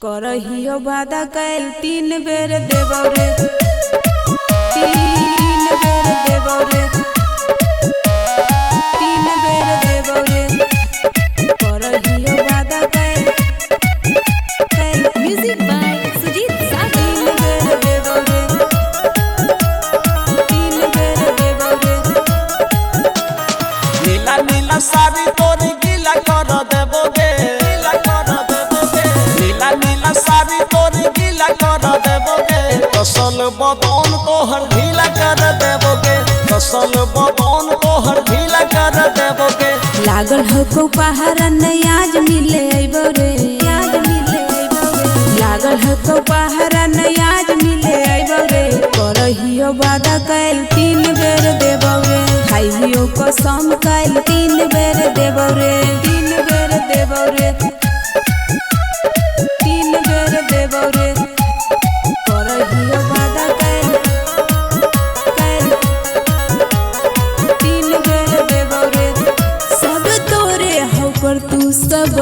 करहियो वादा कैल 3 बेर देबौ रे 3 बेर देबौ रे 3 बेर देबौ रे करहियो वादा कैल म्यूजिक बाय सुजीत सागर 3 बेर देबौ रे 3 बेर देबौ रे नीला नीला साड़ी तोरी गीला कर देबो गे नीला साड़ी तोरी गीला कर देबो गे कसल बदन तोहर ढीला कर देबो गे कसल बदन तोहर ढीला कर देबो गे लागल हो को पहाड़ा नहीं आज मिले अइबो रे आज मिले अइबो रे लागल हो को पहाड़ा नहीं आज मिले अइबो रे करहियो वादा कैल 3 बेर देबौ रे खाइयो कसम कैल 3 बेर देबौ रे 3 बेर देबौ रे 3 बेर देबौ रे करहियो वादा कैल 3 बेर देबौ रे सब तोरे हो पर तू सब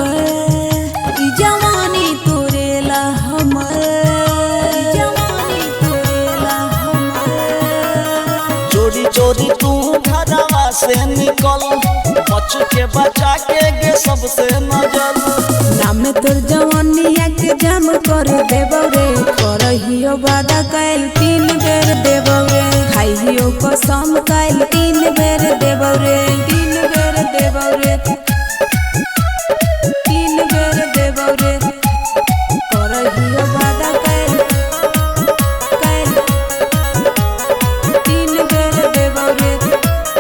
ई जवानी तोरे ला हमर ई जवानी तोरे ला हमर चोरी चोरी तू घरवा से निकल बच के बचा के गे सबसे नजर नाम तोर जवानिया के जम कर देबौ रे करहियो वादा कैल 3 बेर देबौ रे खाइयो कसम कैल 3 बेर देबौ रे 3 बेर देबौ रे 3 बेर देबौ रे करहियो वादा कैल 3 बेर देबौ रे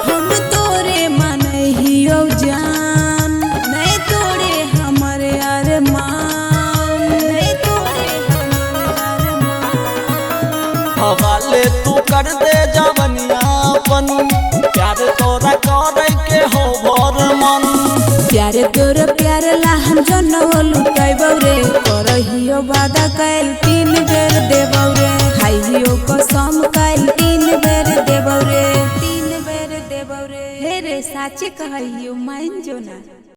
हम तोरे मनहियो जान नहीं तोरे हमरे अरमान नहीं तोरे हमरे अरमान हवाले तू कर दे जवनिया अपन प्यार तोरा करे के हो भर मन प्यारे तोर प्यार ला हम जनवा लुटाइबौ रे करहियो वादा कैल 3 बेर देबौ रे खाइयो कसम कैल 3 बेर देबौ रे 3 बेर देबौ रे हे रे साचे कहइयो मान जो ना।